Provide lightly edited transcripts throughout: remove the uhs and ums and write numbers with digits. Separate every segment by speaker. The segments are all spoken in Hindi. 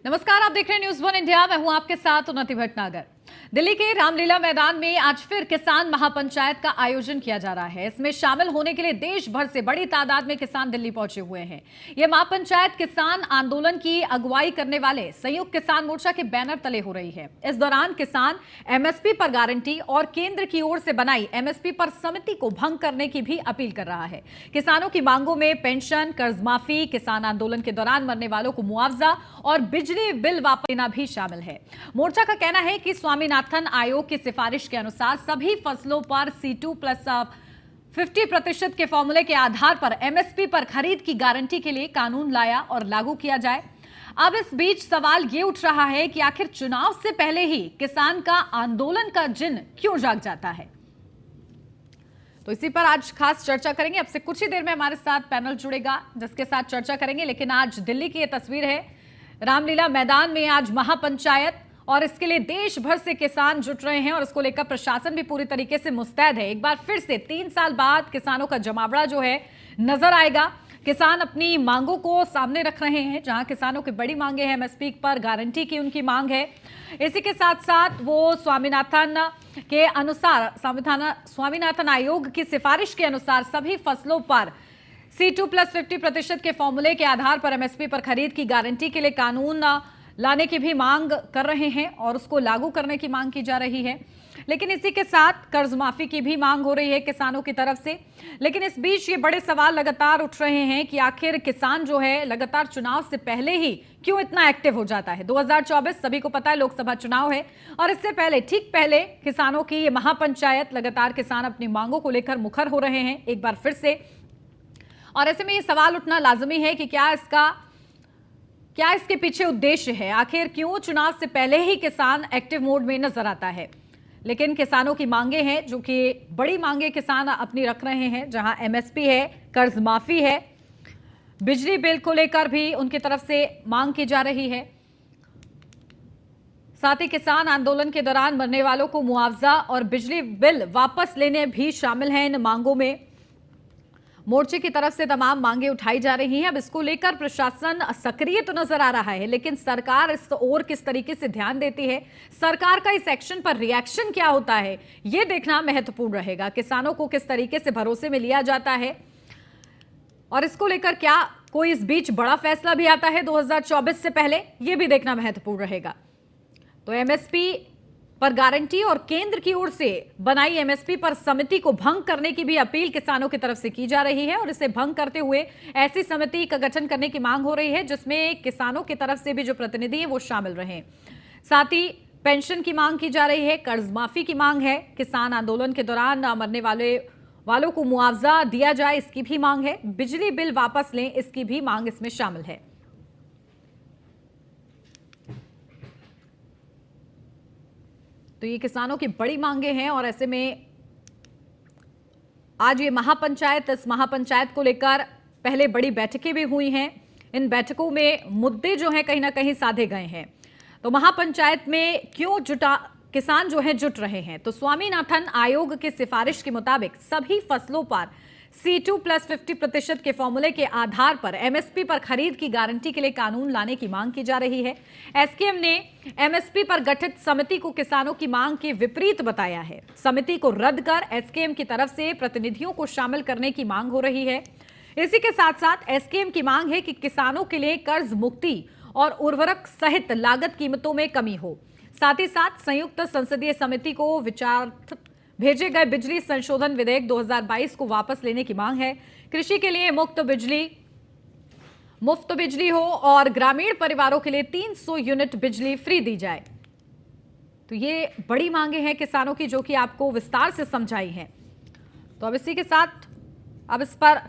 Speaker 1: नमस्कार, आप देख रहे हैं न्यूज़ वन इंडिया। मैं हूं आपके साथ उन्नति भटनागर। दिल्ली के रामलीला मैदान में आज फिर किसान महापंचायत का आयोजन किया जा रहा है। इसमें शामिल होने के लिए देश भर से बड़ी तादाद में किसान दिल्ली पहुंचे हुए हैं। यह महापंचायत किसान आंदोलन की अगुवाई करने वाले संयुक्त किसान मोर्चा के बैनर तले हो रही है। इस दौरान किसान एमएसपी पर गारंटी और केंद्र की ओर से बनाई एमएसपी पर समिति को भंग करने की भी अपील कर रहा है। किसानों की मांगों में पेंशन, कर्ज माफी, किसान आंदोलन के दौरान मरने वालों को मुआवजा और बिजली बिल वापस लेना भी शामिल है। मोर्चा का कहना है कि स्वामीनाथन आयोग की सिफारिश के अनुसार सभी फसलों पर C2+50% के फॉर्मूले के आधार पर एमएसपी पर खरीद की गारंटी के लिए कानून लाया और लागू किया जाए। अब इस बीच सवाल ये उठ रहा है कि आखिर चुनाव से पहले ही किसान का आंदोलन का जिन क्यों जाग जाता है। तो इसी पर आज खास चर्चा करेंगे। अब से कुछ ही देर में हमारे साथ पैनल जुड़ेगा जिसके साथ चर्चा करेंगे। लेकिन आज दिल्ली की ये तस्वीर है, रामलीला मैदान में आज महापंचायत, और इसके लिए देश भर से किसान जुट रहे हैं और इसको लेकर प्रशासन भी पूरी तरीके से मुस्तैद है। एक बार फिर से 3 साल बाद किसानों का जमावड़ा जो है नजर आएगा। किसान अपनी मांगों को सामने रख रहे हैं। जहां किसानों की बड़ी मांगे हैं, एमएसपी पर गारंटी की उनकी मांग है। इसी के साथ साथ वो स्वामीनाथन के अनुसार, स्वामीनाथन आयोग की सिफारिश के अनुसार सभी फसलों पर C2+50% के फॉर्मूले के आधार पर एमएसपी पर खरीद की गारंटी के लिए कानून लाने की भी मांग कर रहे हैं और उसको लागू करने की मांग की जा रही है। लेकिन इसी के साथ कर्ज माफी की भी मांग हो रही है किसानों की तरफ से। लेकिन इस बीच ये बड़े सवाल लगातार उठ रहे हैं कि आखिर किसान जो है लगातार चुनाव से पहले ही क्यों इतना एक्टिव हो जाता है। 2024 सभी को पता है लोकसभा चुनाव है और इससे पहले, ठीक पहले किसानों की ये महापंचायत, लगातार किसान अपनी मांगों को लेकर मुखर हो रहे हैं एक बार फिर से। और ऐसे में ये सवाल उठना लाजमी है कि क्या इसके पीछे उद्देश्य है। आखिर क्यों चुनाव से पहले ही किसान एक्टिव मोड में नजर आता है। लेकिन किसानों की मांगे हैं, जो कि बड़ी मांगे किसान अपनी रख रहे हैं, जहां एमएसपी है, कर्ज माफी है, बिजली बिल को लेकर भी उनकी तरफ से मांग की जा रही है। साथ ही किसान आंदोलन के दौरान मरने वालों को मुआवजा और बिजली बिल वापस लेने भी शामिल हैं इन मांगों में। मोर्चे की तरफ से तमाम मांगे उठाई जा रही हैं। अब इसको लेकर प्रशासन सक्रिय तो नजर आ रहा है, लेकिन सरकार इस ओर किस तरीके से ध्यान देती है, सरकार का इस एक्शन पर रिएक्शन क्या होता है, यह देखना महत्वपूर्ण रहेगा। किसानों को किस तरीके से भरोसे में लिया जाता है और इसको लेकर क्या कोई इस बीच बड़ा फैसला भी आता है 2024 से पहले, यह भी देखना महत्वपूर्ण रहेगा। तो एमएसपी पर गारंटी और केंद्र की ओर से बनाई एमएसपी पर समिति को भंग करने की भी अपील किसानों की तरफ से की जा रही है और इसे भंग करते हुए ऐसी समिति का गठन करने की मांग हो रही है जिसमें किसानों की तरफ से भी जो प्रतिनिधि हैं वो शामिल रहें। साथ ही पेंशन की मांग की जा रही है, कर्ज माफी की मांग है, किसान आंदोलन के दौरान मरने वालों को मुआवजा दिया जाए इसकी भी मांग है, बिजली बिल वापस लें इसकी भी मांग इसमें शामिल है। तो ये किसानों की बड़ी मांगे हैं और ऐसे में आज ये महापंचायत, इस महापंचायत को लेकर पहले बड़ी बैठकें भी हुई हैं। इन बैठकों में मुद्दे जो हैं कहीं ना कहीं साधे गए हैं। तो महापंचायत में क्यों किसान जो है जुट रहे हैं, तो स्वामीनाथन आयोग की सिफारिश के मुताबिक सभी फसलों पर C2+50% के फॉर्मूले के आधार पर एमएसपी पर खरीद की गारंटी के लिए कानून लाने की मांग की जा रही है। एसकेएम ने एमएसपी पर गठित समिति को किसानों की मांग के विपरीत बताया है। समिति को रद्द कर एसकेएम की तरफ से प्रतिनिधियों को शामिल करने की मांग हो रही है। इसी के साथ साथ एसकेएम की मांग है कि किसानों के लिए कर्ज मुक्ति और उर्वरक सहित लागत कीमतों में कमी हो। साथ ही साथ संयुक्त संसदीय समिति को भेजे गए बिजली संशोधन विधेयक 2022 को वापस लेने की मांग है। कृषि के लिए मुफ्त बिजली हो और ग्रामीण परिवारों के लिए 300 यूनिट बिजली फ्री दी जाए। तो ये बड़ी मांगे हैं किसानों की, जो कि आपको विस्तार से समझाई हैं। तो अब इसी के साथ अब इस पर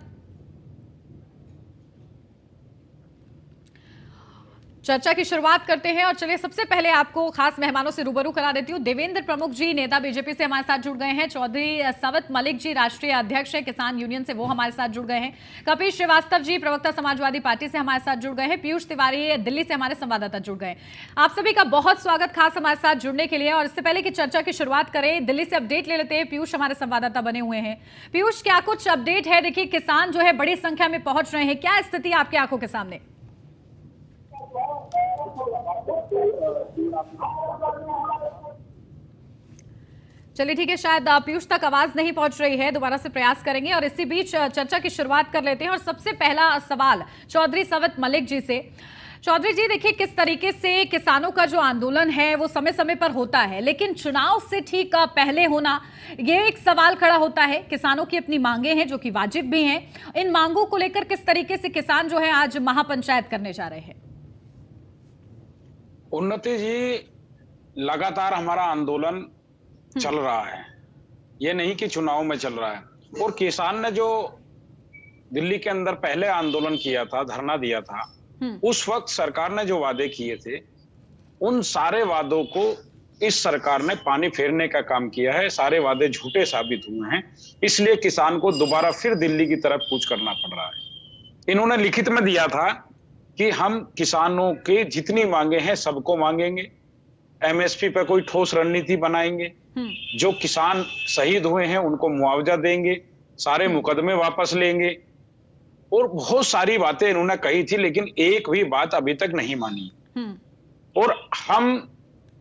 Speaker 1: चर्चा की शुरुआत करते हैं और चलिए सबसे पहले आपको खास मेहमानों से रूबरू करा देती हूँ। देवेंद्र प्रमुख जी, नेता बीजेपी से हमारे साथ जुड़ गए हैं। चौधरी सवत मलिक जी, राष्ट्रीय अध्यक्ष है किसान यूनियन से, वो हमारे साथ जुड़ गए हैं। कपिल श्रीवास्तव जी, प्रवक्ता समाजवादी पार्टी से हमारे साथ जुड़ गए हैं। पीयूष तिवारी दिल्ली से हमारे संवाददाता जुड़ गए। आप सभी का बहुत स्वागत खास हमारे साथ जुड़ने के लिए। और इससे पहले की चर्चा की शुरुआत करें, दिल्ली से अपडेट ले लेते हैं। पीयूष हमारे संवाददाता बने हुए हैं। पीयूष, क्या कुछ अपडेट है? देखिए किसान जो है बड़ी संख्या में पहुंच रहे हैं, क्या स्थिति आपकी आंखों के सामने? चलिए ठीक है, शायद पीयूष तक आवाज नहीं पहुंच रही है, दोबारा से प्रयास करेंगे। और इसी बीच चर्चा की शुरुआत कर लेते हैं और सबसे पहला सवाल चौधरी सवत मलिक जी से। चौधरी जी, देखिए किस तरीके से किसानों का जो आंदोलन है वो समय समय पर होता है, लेकिन चुनाव से ठीक पहले होना, ये एक सवाल खड़ा होता है। किसानों की अपनी मांगे हैं जो कि वाजिब भी हैं। इन मांगों को लेकर किस तरीके से किसान जो है आज महापंचायत करने जा रहे हैं?
Speaker 2: उन्नति जी, लगातार हमारा आंदोलन चल रहा है, ये नहीं कि चुनाव में चल रहा है। और किसान ने जो दिल्ली के अंदर पहले आंदोलन किया था, धरना दिया था, उस वक्त सरकार ने जो वादे किए थे, उन सारे वादों को इस सरकार ने पानी फेरने का काम किया है। सारे वादे झूठे साबित हुए हैं, इसलिए किसान को दोबारा फिर दिल्ली की तरफ कूच करना पड़ रहा है। इन्होंने लिखित में दिया था कि हम किसानों के जितनी मांगे हैं सबको मांगेंगे, एमएसपी पे कोई ठोस रणनीति बनाएंगे, जो किसान शहीद हुए हैं उनको मुआवजा देंगे, सारे मुकदमे वापस लेंगे, और बहुत सारी बातें इन्होंने कही थी, लेकिन एक भी बात अभी तक नहीं मानी। और हम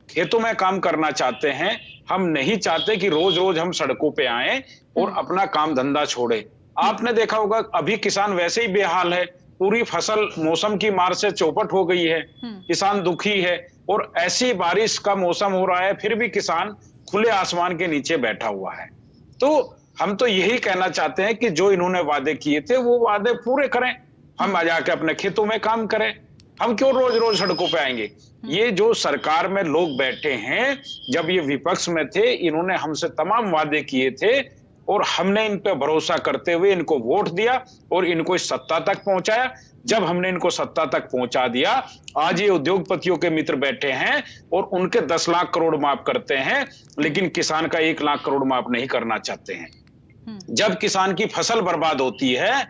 Speaker 2: खेतों में काम करना चाहते हैं, हम नहीं चाहते कि रोज रोज हम सड़कों पे आए और अपना काम धंधा छोड़े। आपने देखा होगा अभी किसान वैसे ही बेहाल है, पूरी फसल मौसम की मार से चौपट हो गई है, किसान दुखी है। और ऐसी बारिश का मौसम हो रहा है, फिर भी किसान खुले आसमान के नीचे बैठा हुआ है। तो हम तो यही कहना चाहते हैं कि जो इन्होंने वादे किए थे वो वादे पूरे करें, हम आ जाके अपने खेतों में काम करें। हम क्यों रोज रोज सड़कों पे आएंगे? ये जो सरकार में लोग बैठे हैं, जब ये विपक्ष में थे, इन्होंने हमसे तमाम वादे किए थे और हमने इन पे भरोसा करते हुए इनको वोट दिया और इनको इस सत्ता तक पहुंचाया। जब हमने इनको सत्ता तक पहुंचा दिया, आज ये उद्योगपतियों के मित्र बैठे हैं और उनके 10 लाख करोड़ माफ करते हैं, लेकिन किसान का 1 लाख करोड़ माफ नहीं करना चाहते हैं। जब किसान की फसल बर्बाद होती है,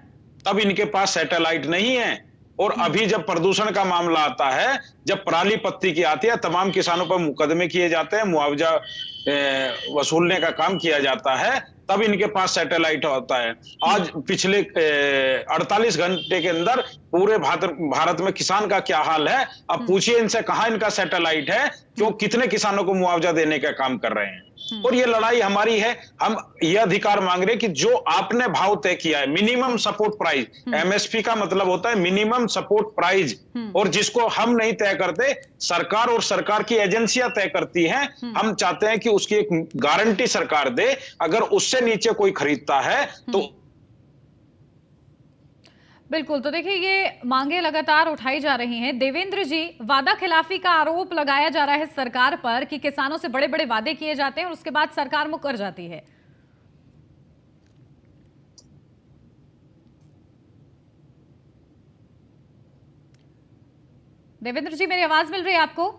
Speaker 2: तब इनके पास सैटेलाइट नहीं है। और अभी जब प्रदूषण का मामला आता है, जब पराली पत्ती की आती है, तमाम किसानों पर मुकदमे किए जाते हैं, मुआवजा वसूलने का काम किया जाता है, तब इनके पास सैटेलाइट होता है। आज पिछले 48 घंटे के अंदर पूरे भारत में किसान का क्या हाल है, अब पूछिए इनसे कहां इनका सैटेलाइट है, क्यों कितने किसानों को मुआवजा देने का काम कर रहे हैं। और ये लड़ाई हमारी है। हम ये अधिकार मांग रहे हैं कि जो आपने भाव तय किया है, मिनिमम सपोर्ट प्राइस, एमएसपी का मतलब होता है मिनिमम सपोर्ट प्राइस, और जिसको हम नहीं तय करते, सरकार और सरकार की एजेंसियां तय करती हैं। हम चाहते हैं कि उसकी एक गारंटी सरकार दे, अगर उससे नीचे कोई खरीदता है तो
Speaker 1: बिल्कुल। तो देखिए, ये मांगे लगातार उठाई जा रही हैं। देवेंद्र जी, वादा खिलाफी का आरोप लगाया जा रहा है सरकार पर कि किसानों से बड़े बड़े वादे किए जाते हैं और उसके बाद सरकार मुकर जाती है। देवेंद्र जी, मेरी आवाज मिल रही है आपको?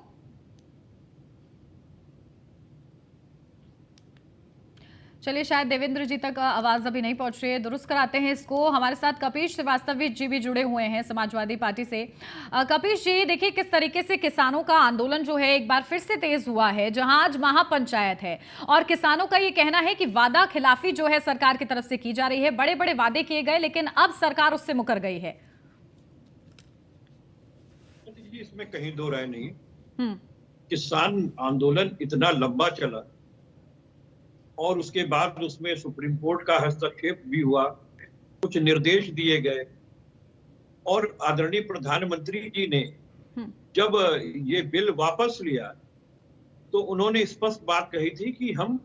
Speaker 1: चलिए, शायद देवेंद्र जी तक आवाज अभी नहीं पहुंच रही है, दुरुस्त कराते हैं इसको। हमारे साथ कपीश श्रीवास्तव जी भी जुड़े हुए हैं समाजवादी पार्टी से। कपीश जी, देखिए किस तरीके से किसानों का आंदोलन जो है एक बार फिर से तेज हुआ है, जहां आज महापंचायत है और किसानों का ये कहना है कि वादा खिलाफी जो है सरकार की तरफ से की जा रही है। बड़े बड़े वादे किए गए, लेकिन अब सरकार उससे मुकर गई है।
Speaker 3: इसमें कहीं दो राय नहीं। किसान आंदोलन इतना लंबा चला और उसके बाद उसमें सुप्रीम कोर्ट का हस्तक्षेप भी हुआ, कुछ निर्देश दिए गए, और आदरणीय प्रधानमंत्री जी ने जब ये बिल वापस लिया तो उन्होंने स्पष्ट बात कही थी कि हम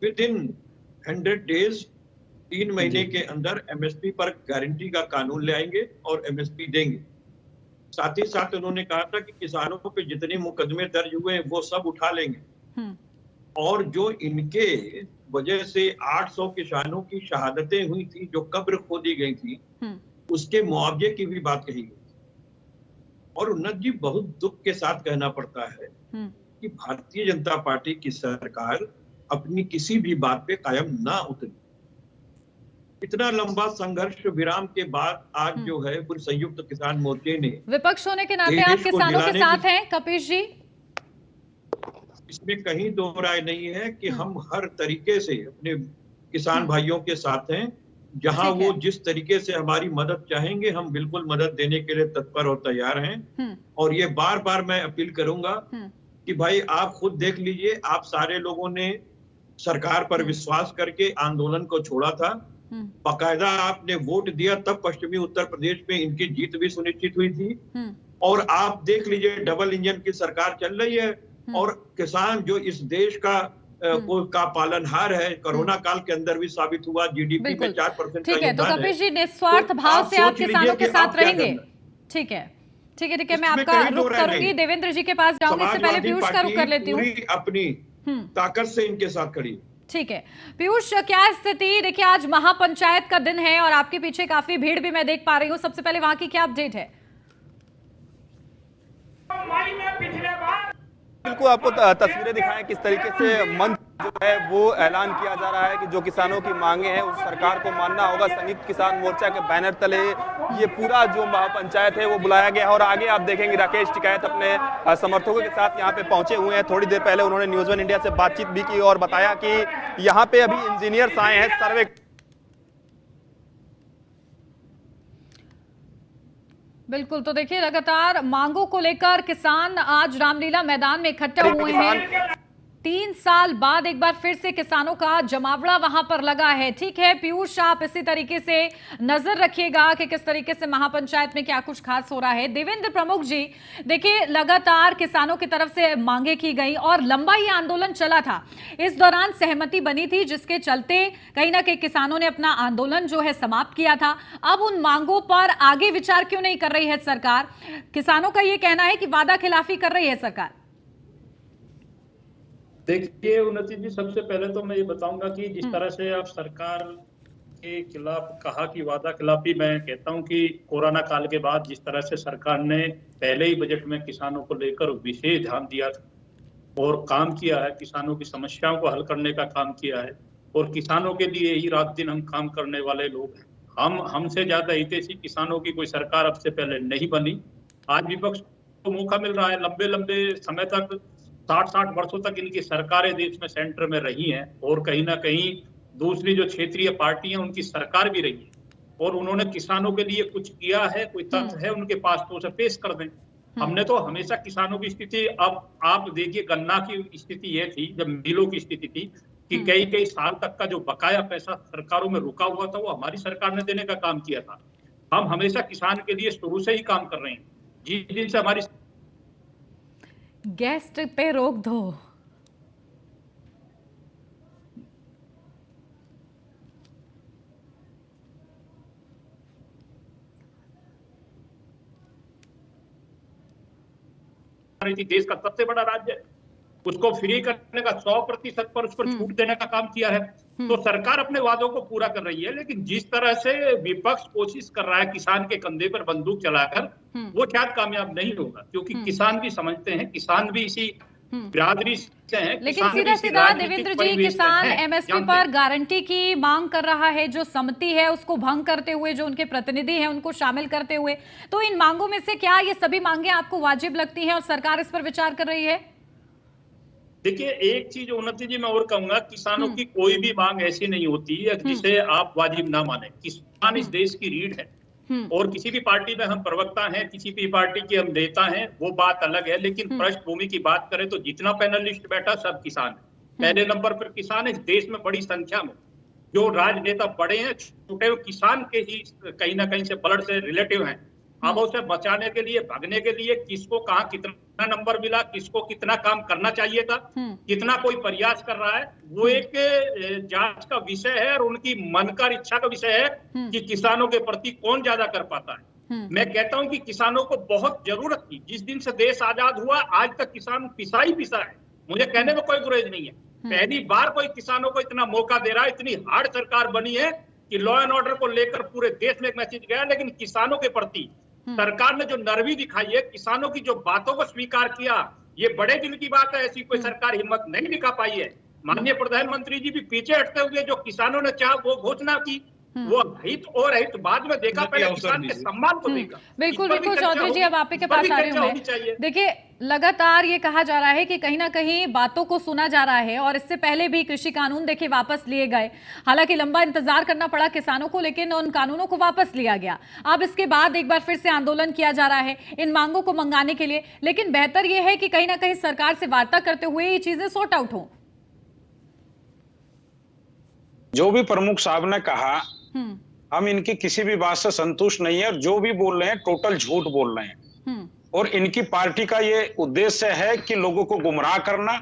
Speaker 3: विद इन 100 डेज 3 महीने के अंदर एमएसपी पर गारंटी का कानून ले आएंगे और एमएसपी देंगे। साथ ही साथ उन्होंने कहा था कि किसानों पे जितने मुकदमे दर्ज हुए वो सब उठा लेंगे, और जो इनके वजह से 800 किसानों की शहादतें हुई थी, जो कब्र खोदी गई थी, उसके मुआवजे की भी बात कही गई। और उन्नत जी, बहुत दुख के साथ कहना पड़ता है कि भारतीय जनता पार्टी की सरकार अपनी किसी भी बात पे कायम ना उतरी। इतना लंबा संघर्ष विराम के बाद आज जो है पूरे संयुक्त किसान मोर्चे ने,
Speaker 1: विपक्ष होने के नाते आप किसानों के साथ हैं कपीश जी?
Speaker 3: इसमें कहीं दो राय नहीं है कि हम हर तरीके से अपने किसान भाइयों के साथ हैं। जहां
Speaker 1: ठीक है।
Speaker 3: वो जिस तरीके से हमारी मदद चाहेंगे हम बिल्कुल मदद देने के लिए तत्पर और तैयार हैं। और ये बार बार मैं अपील करूंगा कि भाई आप खुद देख लीजिए, आप सारे लोगों ने सरकार पर विश्वास करके आंदोलन को छोड़ा था, बाकायदा आपने वोट दिया, तब पश्चिमी उत्तर प्रदेश में इनकी जीत भी सुनिश्चित हुई थी। और आप देख लीजिए डबल इंजन की सरकार चल रही है और किसान जो इस देश का पालनहार है, कोरोना काल के अंदर भी साबित हुआ, जीडीपी में
Speaker 1: बिल्कुल
Speaker 3: 4% का
Speaker 1: ठीक है। तो
Speaker 3: योगदान है।
Speaker 1: कपिल जी, निस्वार्थ
Speaker 3: तो
Speaker 1: भाव से आप
Speaker 3: सोच
Speaker 1: किसानों
Speaker 3: लीजिए
Speaker 1: के
Speaker 3: कि
Speaker 1: साथ
Speaker 3: आप क्या
Speaker 1: रहेंगे।
Speaker 3: करना।
Speaker 1: ठीक है, ठीक है, ठीक है। मैं
Speaker 3: इसमें
Speaker 1: आपका
Speaker 3: कहीं दो
Speaker 1: रुख
Speaker 3: राय
Speaker 1: करूंगी,
Speaker 3: नहीं।
Speaker 1: देवेंद्र जी के पास जाऊंगी, इससे पहले
Speaker 3: समाजवादी
Speaker 1: पीयूष का रुख कर
Speaker 3: पार्टी
Speaker 1: लेती हूँ।
Speaker 3: पूरी अपनी ताकत से इनके साथ खड़ी।
Speaker 1: ठीक है पीयूष, क्या स्थिति? देखिए, आज महापंचायत का दिन है और आपके पीछे काफी भीड़ भी मैं देख पा रही हूँ। सबसे पहले वहां की क्या अपडेट है?
Speaker 4: बिल्कुल आपको तस्वीरें दिखाएं किस तरीके से मंच जो है वो ऐलान किया जा रहा है कि जो किसानों की मांगे हैं उस सरकार को मानना होगा। संयुक्त किसान मोर्चा के बैनर तले ये पूरा जो महापंचायत है वो बुलाया गया है और आगे आप देखेंगे राकेश टिकैत अपने समर्थकों के साथ यहाँ पे पहुंचे हुए हैं। थोड़ी देर पहले उन्होंने न्यूज़ वन इंडिया से बातचीत भी की और बताया कि यहाँ पे अभी इंजीनियर्स आए हैं सर्वे।
Speaker 1: बिल्कुल, तो देखिए लगातार मांगों को लेकर किसान आज रामलीला मैदान में इकट्ठा हुए हैं। 3 साल बाद एक बार फिर से किसानों का जमावड़ा वहां पर लगा है। ठीक है पीयूष, आप इसी तरीके से नजर रखिएगा कि किस तरीके से महापंचायत में क्या कुछ खास हो रहा है। देवेंद्र प्रमुख जी, देखिए लगातार किसानों की तरफ से मांगे की गई और लंबा ये आंदोलन चला था। इस दौरान सहमति बनी थी जिसके चलते कहीं ना कहीं किसानों ने अपना आंदोलन जो है समाप्त किया था। अब उन मांगों पर आगे विचार क्यों नहीं कर रही है सरकार? किसानों का यह कहना है कि वादा खिलाफी कर रही है सरकार।
Speaker 5: देखिए उन्नति जी, सबसे पहले तो मैं ये बताऊंगा कि जिस तरह से आप सरकार के खिलाफ कहा कि वादा खिलाफी, मैं कहता हूं कि कोरोना काल के बाद जिस तरह से सरकार ने पहले ही बजट में किसानों को लेकर विशेष ध्यान दिया और काम किया है, किसानों की समस्याओं को हल करने का काम किया है और किसानों के लिए ही रात दिन हम काम करने वाले लोग हैं। हमसे ज्यादा हितैषी किसानों की कोई सरकार अब से पहले नहीं बनी। आज विपक्ष को मौका मिल रहा है, लंबे लंबे समय तक 60 वर्षों तक इनकी सरकारें देश में सेंटर में रही हैं और कहीं ना कहीं दूसरी जो क्षेत्रीय पार्टी हैं उनकी सरकार भी रही है और उन्होंने किसानों के लिए कुछ किया है, कोई तथ्य है उनके पास तो उसे पेश कर दें। हमने तो हमेशा किसानों की स्थिति, अब आप देखिए गन्ना की स्थिति ये थी, जब मिलों की स्थिति थी कि कई साल तक का जो बकाया पैसा सरकारों में रुका हुआ था वो हमारी सरकार ने देने का काम किया था। हम हमेशा किसान के लिए शुरू से ही काम कर रहे हैं। जिस दिन से हमारी
Speaker 1: गेस्ट पे रोक दो।
Speaker 5: देश का सबसे बड़ा राज्य है, उसको फ्री करने का 100% पर उस पर छूट देने का काम किया है। तो सरकार अपने वादों को पूरा कर रही है, लेकिन जिस तरह से विपक्ष कोशिश कर रहा है किसान के कंधे पर बंदूक चलाकर, वो शायद कामयाब नहीं होगा, क्योंकि किसान भी समझते हैं, किसान भी इसी बिरादरी से हैं।
Speaker 1: लेकिन सीधा सीधा देवेंद्र जी, किसान एमएसपी पर गारंटी की मांग कर रहा है, जो सम्मति है उसको भंग करते हुए, जो उनके प्रतिनिधि हैं उनको शामिल करते हुए। तो इन मांगों में से क्या ये सभी मांगे आपको वाजिब लगती हैं और सरकार इस पर विचार कर रही है?
Speaker 5: देखिए एक चीज उन्नति जी मैं और कहूंगा, किसानों की कोई भी मांग ऐसी नहीं होती है जिसे आप वाजिब ना माने। किसान इस देश की रीढ़ है और किसी भी पार्टी में हम प्रवक्ता हैं, किसी भी पार्टी के हम नेता हैं, वो बात अलग है, लेकिन पृष्ठभूमि की बात करें तो जितना पैनलिस्ट बैठा सब किसान है। पहले नंबर पर किसान इस देश में बड़ी संख्या में, जो राजनेता बड़े हैं छोटे, किसान के ही कहीं ना कहीं से ब्लड से रिलेटिव हैं। अब उसे बचाने के लिए, भागने के लिए किसको कहाँ कितना नंबर मिला, किसको कितना काम करना चाहिए था, कितना कोई प्रयास कर रहा है, वो एक जांच का विषय है और उनकी मन का इच्छा का विषय है कि किसानों के प्रति कौन ज्यादा कर पाता है। मैं कहता हूं कि किसानों को बहुत जरूरत थी। जिस दिन से देश आजाद हुआ आज तक किसान पिसा ही पिसा है, मुझे कहने में कोई गुरेज नहीं है। पहली बार कोई किसानों को इतना मौका दे रहा है। इतनी हार्ड सरकार बनी है कि लॉ एंड ऑर्डर को लेकर पूरे देश में एक मैसेज गया, लेकिन किसानों के प्रति सरकार ने जो नरमी दिखाई है, किसानों की जो बातों को स्वीकार किया, ये बड़े दिल की बात है। ऐसी कोई सरकार हिम्मत नहीं दिखा पाई है। माननीय प्रधानमंत्री जी भी पीछे हटते हुए जो किसानों ने चाहा वो घोषणा की वो हित और हित बाद में देखा, पहले किसान के सम्मान को देखा।
Speaker 1: बिल्कुल
Speaker 5: इस पर भी
Speaker 1: बिल्कुल
Speaker 5: चर्चा
Speaker 1: चौधरी जी,
Speaker 5: होगी,
Speaker 1: अब आप ही के
Speaker 5: इस पर
Speaker 1: पास
Speaker 5: भी
Speaker 1: आ रही
Speaker 5: चर्चा
Speaker 1: हूँ
Speaker 5: होनी
Speaker 1: मैं।
Speaker 5: चाहिए।
Speaker 1: देखिए, लगातार ये कहा जा रहा है कि कहीं ना कहीं बातों को सुना जा रहा है, और इससे पहले भी कृषि कानून देखिए वापस लिए गए। हालांकि लंबा इंतजार करना पड़ा किसानों को, लेकिन उन कानूनों को वापस लिया गया। अब इसके बाद एक बार फिर से आंदोलन किया जा रहा है इन मांगों को मंगाने के लिए, लेकिन बेहतर यह है कि कहीं ना कहीं सरकार से वार्ता करते हुए ये चीजें सॉर्ट आउट हो।
Speaker 2: जो भी प्रमुख साहब ने कहा, हम इनकी किसी भी बात से संतुष्ट नहीं है, और जो भी बोल रहे हैं टोटल झूठ बोल रहे हैं। और इनकी पार्टी का ये उद्देश्य है कि लोगों को गुमराह करना,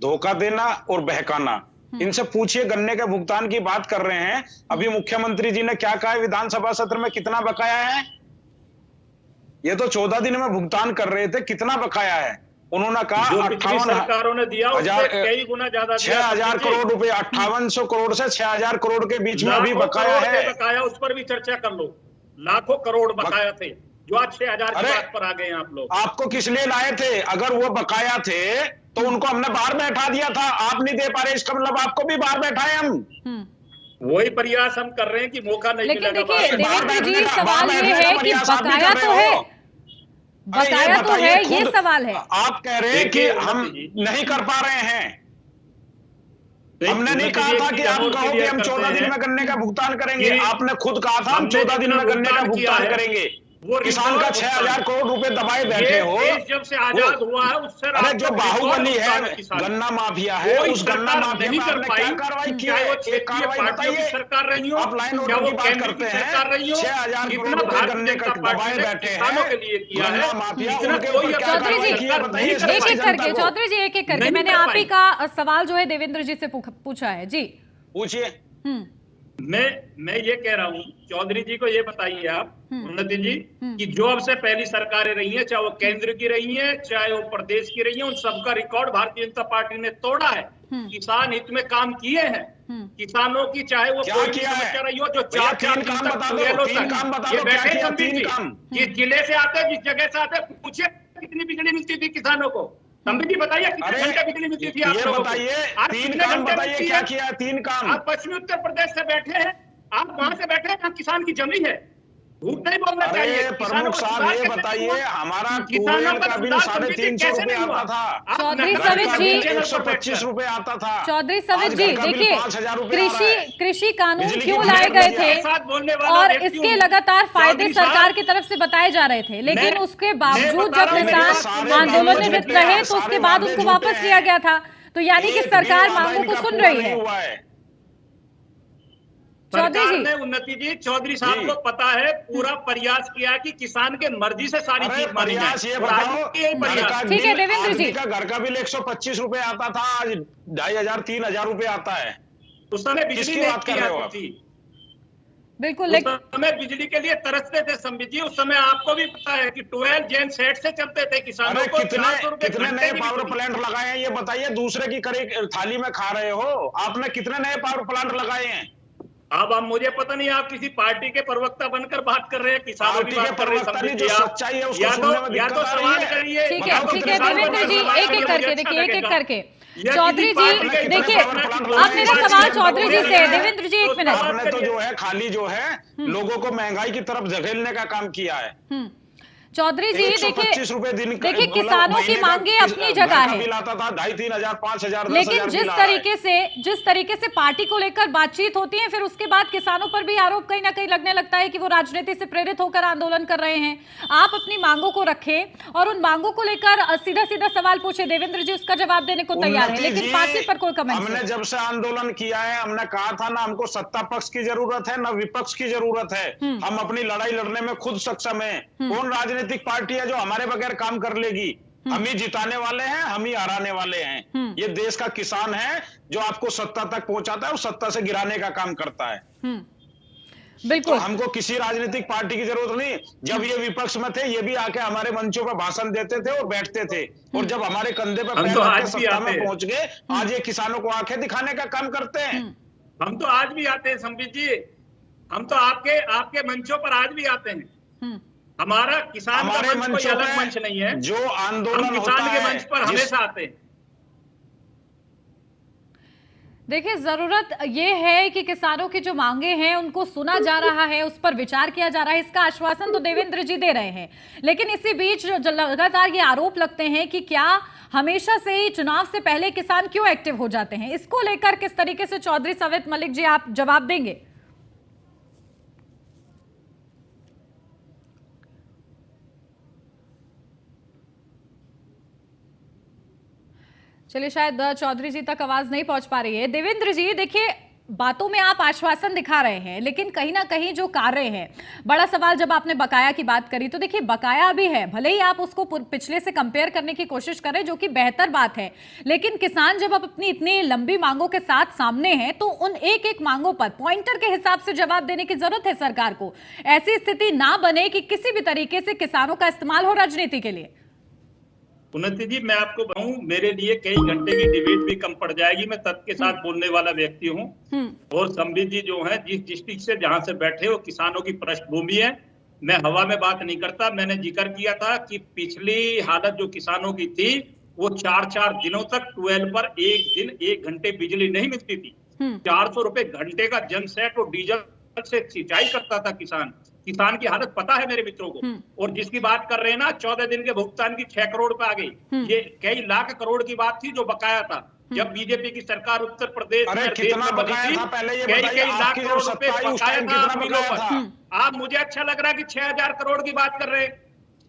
Speaker 2: धोखा देना और बहकाना। इनसे पूछिए, गन्ने के भुगतान की बात कर रहे हैं, अभी मुख्यमंत्री जी ने क्या कहा है विधानसभा सत्र में, कितना बकाया है? ये तो 14 दिन में भुगतान कर रहे थे, कितना बकाया है? उन्होंने कहा
Speaker 5: जो पिछली सरकारों ने दिया उससे कई गुना ज्यादा,
Speaker 2: 6,000 करोड़ रुपए, 5800 करोड़ से 6,000 करोड़ के बीच में अभी बकाया है।
Speaker 5: बकाया, उस पर भी चर्चा कर लो। लाखों करोड़ बकाया थे, जो आज 6,000 की बात पर आ गए हैं आप लोग।
Speaker 2: आपको किस लिए लाए थे? अगर वो बकाया थे तो उनको हमने बाहर बैठा दिया था। आप नहीं दे पा रहे, इसका मतलब आपको भी बाहर बैठाए हम।
Speaker 5: वही प्रयास हम कर रहे हैं कि मौका नहीं मिलेगा।
Speaker 1: लेकिन देखिए देवेंद्र जी, सवाल ये है कि बकाया तो है, बकाया तो है, ये सवाल है।
Speaker 2: आप कह रहे हैं कि हम नहीं कर पा रहे हैं। हमने नहीं कहा था कि आप कहो कि हम 14 दिन में गन्ने का भुगतान करेंगे। आपने खुद कहा था हम 14 दिन में गन्ने का भुगतान करेंगे। किसान का 6,000 करोड़ रुपए दबाए बैठे हो।
Speaker 5: जब से आजाद हुआ है उससे,
Speaker 2: अरे जो बाहुबली है, गन्ना माफिया है, उस गन्ना माफिया में आपने क्या कार्रवाई की है? एक कार्रवाई बताइए।
Speaker 5: सरकार रही हो,
Speaker 2: आप लाइन ऑर्डर की बात करते हैं, 6,000 करोड़ रुपए गन्ने का दबाए बैठे हैं, गन्ना माफिया, उनके ऊपर क्या कार्रवाई की है बताइए।
Speaker 1: एक एक करके चौधरी जी, एक एक करके। मैंने आप ही का सवाल जो है देवेंद्र जी से पूछा है। जी
Speaker 2: पूछिए।
Speaker 5: मैं ये कह रहा हूँ, चौधरी जी को ये बताइए आप, उन्नति जी, कि जो अब से पहली सरकारें रही हैं, चाहे वो केंद्र की रही हैं, चाहे वो प्रदेश की रही हैं, उन सबका रिकॉर्ड भारतीय जनता पार्टी ने तोड़ा है। किसान हित में काम किए हैं। किसानों की चाहे वो कोई भी समस्या रही हो, जो 4-4 दिन तक ये बैठे संबित जी, जिस जिले से आते, जिस जगह से आते, पूछिए कितनी बिजली मिलती थी किसानों को। संबित जी बताइए, कितने घंटे बिजली मिलती थी आप लोगों को?
Speaker 2: बताइए, 3 काम बताइए, क्या किया 3 काम?
Speaker 5: आप पश्चिमी उत्तर प्रदेश से बैठे हैं, आप वहां से बैठे हैं जहाँ किसान की जमी है। झूठ नहीं बोलना चाहिए।
Speaker 2: प्रमुख साहब ये बताइए, हमारा
Speaker 5: किसानों
Speaker 2: का बिल 350 रुपए आता था,
Speaker 1: चौधरी सवित जी
Speaker 2: 125 रुपए आता था।
Speaker 1: चौधरी सवित जी देखिए, कृषि कानून क्यों लाए गए थे और इसके लगातार फायदे सरकार की तरफ से बताए जा रहे थे, लेकिन उसके बावजूद जब किसान आंदोलन में रहे तो उसके बाद उनको वापस लिया गया था। तो यानी कि सरकार मांगों को सुन रही है।
Speaker 5: सरकार ने, उन्नति जी, चौधरी साहब को पता है, पूरा प्रयास किया कि किसान के मर्जी से सारी चीज मानी जाए।
Speaker 1: ठीक है देवेंद्र जी,
Speaker 2: का घर का बिल 125 रुपए आता था, आज 2,500 3,000 रुपए आता है।
Speaker 5: उस समय बिजली नहीं की जाती थी।
Speaker 1: बिल्कुल,
Speaker 5: उस समय बिजली के लिए तरसते थे संबित जी। उस समय आपको भी पता है कि 12 जेन सेट से चलते थे किसानों को।
Speaker 2: कितने नए पावर प्लांट लगाए हैं ये बताइए? दूसरे की करी थाली में खा रहे हो। आपने कितने नए पावर प्लांट लगाए हैं?
Speaker 5: अब मुझे पता नहीं, आप किसी पार्टी के प्रवक्ता बनकर बात कर रहे हैं, किसानों की बात कर रहे हैं।
Speaker 2: जो सच्चाई है उसको सुनने में दिक्कत आ रही है।
Speaker 5: सवाल करिए।
Speaker 1: ठीक है देवेंद्र जी, एक एक करके देखिए, एक एक करके। चौधरी जी देखिए, अब मेरा सवाल चौधरी जी से, देवेंद्र जी 1 मिनट।
Speaker 2: आपने तो जो है खाली जो है लोगों को महंगाई की तरफ धकेलने का काम किया है।
Speaker 1: चौधरी जी देखिए,
Speaker 2: दिन
Speaker 1: किसानों की मांगे अपनी जगह है,
Speaker 2: आता था 2,500 5,000,
Speaker 1: लेकिन जिस तरीके से पार्टी को लेकर बातचीत होती है, फिर उसके बाद किसानों पर भी आरोप कहीं ना कहीं लगने लगता है कि वो राजनीति से प्रेरित होकर आंदोलन कर रहे हैं। आप अपनी मांगों को रखें और उन मांगों को लेकर सीधा सीधा सवाल पूछे। देवेंद्र जी उसका जवाब देने को तैयार है, लेकिन पार्टी पर कोई कमेंट।
Speaker 2: हमने जब से आंदोलन किया है, हमने कहा था ना हमको सत्ता पक्ष की जरूरत है ना विपक्ष की जरूरत है। हम अपनी लड़ाई लड़ने में खुद सक्षम है। कौन राजनीतिक पार्टी है जो हमारे बगैर काम कर लेगी? हम ही जिताने वाले हैं, हम ही हराने वाले हैं। ये देश का किसान है जो आपको सत्ता तक पहुंचाता है और सत्ता से गिराने का काम करता है।
Speaker 1: बिल्कुल,
Speaker 2: तो हमको किसी राजनीतिक पार्टी की जरूरत नहीं। जब ये विपक्ष में थे, ये भी आके हमारे मंचों पर भाषण देते थे और बैठते थे, और जब हमारे कंधे पर पैर रख के सत्ता में पहुंच गए, आज ये किसानों को आंखें दिखाने का काम करते हैं।
Speaker 5: हम तो आज भी आते हैं संबित जी, हम तो आपके मंचों पर आज भी आते हैं। हमारा किसान का मंच कोई अलग मंच नहीं है।
Speaker 2: जो आंदोलन
Speaker 5: किसान के मंच पर हमेशा आते हैं।
Speaker 1: देखिए, जरूरत ये है कि किसानों की जो मांगे हैं उनको सुना जा रहा है, उस पर विचार किया जा रहा है। इसका आश्वासन तो देवेंद्र जी दे रहे हैं, लेकिन इसी बीच जो लगातार ये आरोप लगते हैं कि क्या हमेशा से ही चुनाव से पहले किसान क्यों एक्टिव हो जाते हैं, इसको लेकर किस तरीके से चौधरी सवेत मलिक जी आप जवाब देंगे? चलिए, शायद चौधरी जी तक आवाज नहीं पहुंच पा रही है। देवेंद्र जी, देखिए, बातों में आप आश्वासन दिखा रहे हैं, लेकिन कहीं ना कहीं जो कार्य है, बड़ा सवाल जब आपने बकाया की बात करी तो देखिए बकाया भी है, भले ही आप उसको पिछले से कंपेयर करने की कोशिश करें, जो कि बेहतर बात है, लेकिन किसान जब आप अपनी इतनी लंबी मांगों के साथ सामने हैं तो उन एक एक मांगों पर पॉइंटर के हिसाब से जवाब देने की जरूरत है सरकार को। ऐसी स्थिति ना बने कि किसी भी तरीके से किसानों का इस्तेमाल हो राजनीति के लिए।
Speaker 5: उन्नति जी, मैं आपको बताऊं, मेरे लिए कई घंटे की डिबेट भी कम पड़ जाएगी। मैं तर्क के साथ बोलने वाला व्यक्ति हूं, और संबित जी जो है, जिस डिस्ट्रिक्ट से जहां से बैठे हो, किसानों की पृष्ठभूमि है। मैं हवा में बात नहीं करता। मैंने जिक्र किया था कि पिछली हालत जो किसानों की थी, वो 4-4 दिनों तक 12 पर एक दिन 1 घंटे बिजली नहीं मिलती थी। 400 रुपए घंटे का जनसेट और डीजल से सिंचाई करता था किसान। किसान की हालत पता है मेरे मित्रों को। और जिसकी बात कर रहे हैं ना, 14 दिन के भुगतान की 6 करोड़ पे आ गई। ये कई लाख करोड़ की बात थी जो बकाया था जब बीजेपी की सरकार उत्तर प्रदेश में
Speaker 2: कितना बकाया था पहले ये बताइए।
Speaker 5: कई लाख
Speaker 2: आपकी
Speaker 5: करोड़
Speaker 2: जो
Speaker 5: रुपए
Speaker 2: सत्ता उस
Speaker 5: बकाया
Speaker 2: टाइम
Speaker 5: था
Speaker 2: कितना
Speaker 5: मिलों
Speaker 2: बकाया
Speaker 5: पर।
Speaker 2: था?
Speaker 5: आप, मुझे अच्छा लग रहा है कि 6,000 करोड़ की बात कर रहे हैं।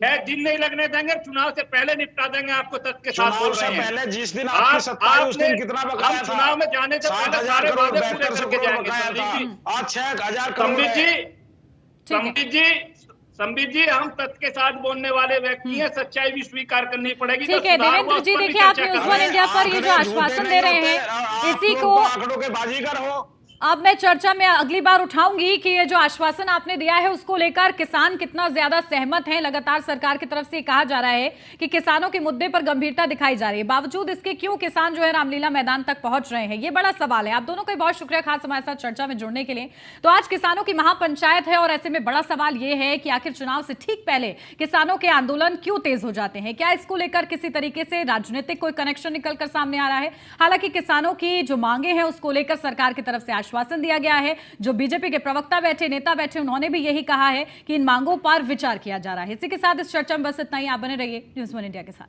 Speaker 5: 6 दिन नहीं लगने देंगे, चुनाव से पहले निपटा देंगे। आपको तथ्य के साथ बोल रहे हैं।
Speaker 2: पहले जिस दिन आपकी सत्ता आई उस दिन कितना बकाया था?
Speaker 5: चुनाव में जाने से पहले सारे वादे पूरे करके जाएंगे।
Speaker 2: आज 6,000
Speaker 5: संबित जी, हम तथ्य के साथ बोलने वाले व्यक्ति हैं, सच्चाई भी स्वीकार करनी पड़ेगी।
Speaker 1: ठीक है देवेंद्र जी, देखिए, आप न्यूज़ वन इंडिया पर ये जो आश्वासन दे रहे हैं, इसी को
Speaker 2: आंकड़ों के बाजीगर हो।
Speaker 1: अब मैं चर्चा में अगली बार उठाऊंगी कि ये जो आश्वासन आपने दिया है उसको लेकर किसान कितना ज्यादा सहमत हैं। लगातार सरकार की तरफ से कहा जा रहा है कि किसानों के मुद्दे पर गंभीरता दिखाई जा रही है, बावजूद इसके क्यों किसान जो है रामलीला मैदान तक पहुंच रहे हैं, ये बड़ा सवाल है। आप दोनों का बहुत शुक्रिया खास हमारे साथ चर्चा में जुड़ने के लिए। तो आज किसानों की महापंचायत है और ऐसे में बड़ा सवाल ये है कि आखिर चुनाव से ठीक पहले किसानों के आंदोलन क्यों तेज हो जाते हैं, क्या इसको लेकर किसी तरीके से राजनीतिक कोई कनेक्शन निकलकर सामने आ रहा है। हालांकि किसानों की जो मांगे हैं उसको लेकर सरकार की तरफ से आश्वासन दिया गया है। जो बीजेपी के प्रवक्ता बैठे, नेता बैठे, उन्होंने भी यही कहा है कि इन मांगों पर विचार किया जा रहा है। इसी के साथ इस चर्चा में बस इतना ही। आप बने रहिए न्यूज़ वन इंडिया के साथ।